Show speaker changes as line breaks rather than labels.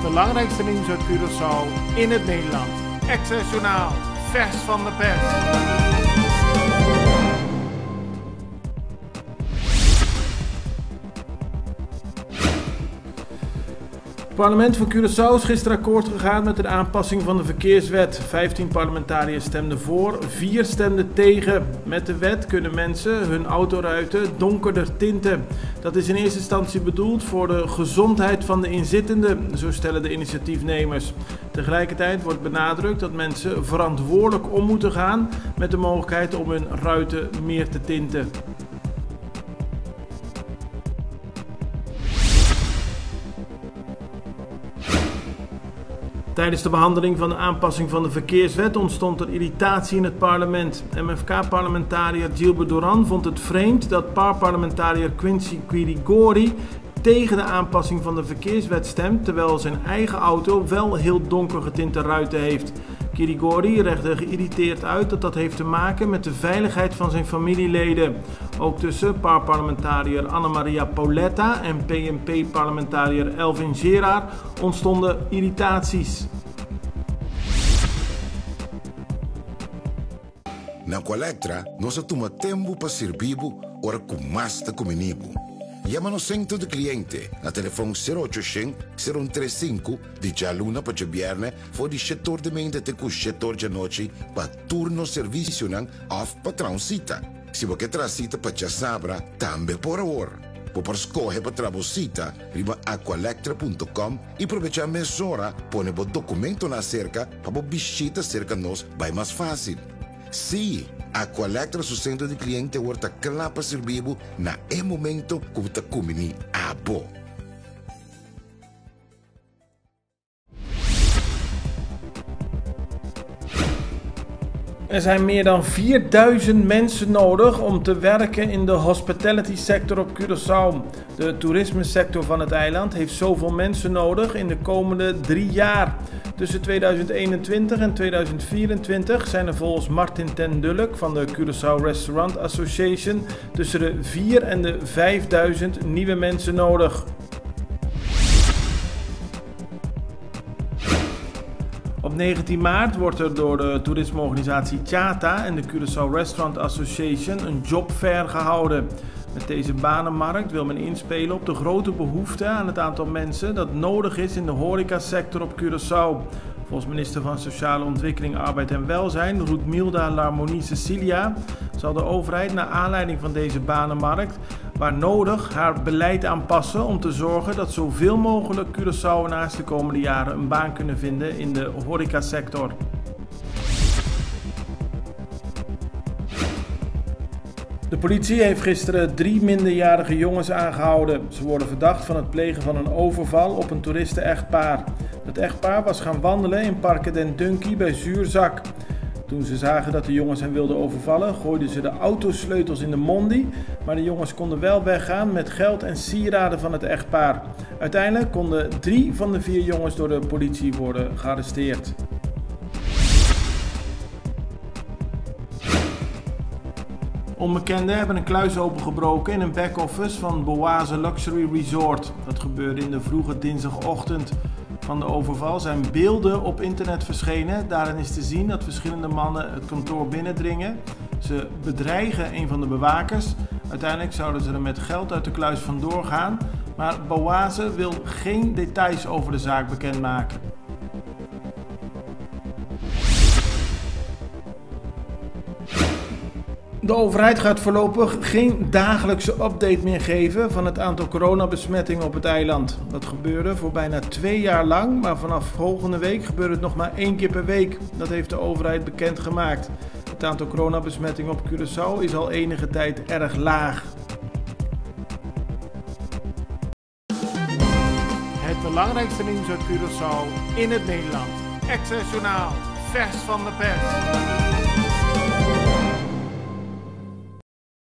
belangrijkste nieuws uit Curaçao in het Nederland. Access Journaal, vers van de pers. Het parlement van Curaçao is gisteren akkoord gegaan met de aanpassing van de verkeerswet. 15 parlementariërs stemden voor, 4 stemden tegen. Met de wet kunnen mensen hun autoruiten donkerder tinten. Dat is in eerste instantie bedoeld voor de gezondheid van de inzittenden, zo stellen de initiatiefnemers. Tegelijkertijd wordt benadrukt dat mensen verantwoordelijk om moeten gaan met de mogelijkheid om hun ruiten meer te tinten. Tijdens de behandeling van de aanpassing van de verkeerswet ontstond er irritatie in het parlement. MFK-parlementariër Gilbert Duran vond het vreemd dat PAR-parlementariër Quincy Quirigori tegen de aanpassing van de verkeerswet stemt, terwijl zijn eigen auto wel heel donker getinte ruiten heeft. Quirigori legde geïrriteerd uit dat dat heeft te maken met de veiligheid van zijn familieleden. Ook tussen PAR-parlementariër Anna-Maria Pauletta en PNP-parlementariër Elvin Gerard ontstonden irritaties.
Na Colectra, nós toma tempo para servir ora com mais de comigo. Llama no centro de cliente na telefone 0800-035 de Jaluna para Viernes voor die setor de mente te com setor de noite para turno serviço nan of patrão cita. Se você quer cita para sabra, também por hora. Por escolher para trabalhar, riba aqualectra.com e aproveitar a mesura, põe o documento na cerca para visita cerca nós vai mais fácil. Sim, a Colectra su centro de cliente wordt klaar para servir na momento que você come a bo.
Er zijn meer dan 4000 mensen nodig om te werken in de hospitality sector op Curaçao. De toerismesector van het eiland heeft zoveel mensen nodig in de komende 3 jaar. Tussen 2021 en 2024 zijn er volgens Martin ten Dulk van de Curaçao Restaurant Association tussen de 4 en de 5000 nieuwe mensen nodig. Op 19 maart wordt er door de toerismeorganisatie Chata en de Curaçao Restaurant Association een jobfair gehouden. Met deze banenmarkt wil men inspelen op de grote behoefte aan het aantal mensen dat nodig is in de horecasector op Curaçao. Volgens minister van Sociale Ontwikkeling, Arbeid en Welzijn, Roetmilda Larmonie Cecilia, zal de overheid naar aanleiding van deze banenmarkt, waar nodig, haar beleid aanpassen om te zorgen dat zoveel mogelijk Curaçaoënaars de komende jaren een baan kunnen vinden in de horecasector. De politie heeft gisteren 3 minderjarige jongens aangehouden. Ze worden verdacht van het plegen van een overval op een toeristen-echtpaar. Het echtpaar was gaan wandelen in Parque den Dunkie bij Zuurzak. Toen ze zagen dat de jongens hen wilden overvallen, gooiden ze de autosleutels in de mondi, maar de jongens konden wel weggaan met geld en sieraden van het echtpaar. Uiteindelijk konden 3 van de 4 jongens door de politie worden gearresteerd. Onbekenden hebben een kluis opengebroken in een back-office van Boase Luxury Resort. Dat gebeurde in de vroege dinsdagochtend. Van de overval zijn beelden op internet verschenen. Daarin is te zien dat verschillende mannen het kantoor binnendringen. Ze bedreigen een van de bewakers. Uiteindelijk zouden ze er met geld uit de kluis vandoor gaan. Maar Boase wil geen details over de zaak bekendmaken. De overheid gaat voorlopig geen dagelijkse update meer geven van het aantal coronabesmettingen op het eiland. Dat gebeurde voor bijna 2 jaar lang, maar vanaf volgende week gebeurt het nog maar 1 keer per week. Dat heeft de overheid bekendgemaakt. Het aantal coronabesmettingen op Curaçao is al enige tijd erg laag. Het belangrijkste nieuws uit Curaçao in het Nederland. Access Journaal, vers van de pers.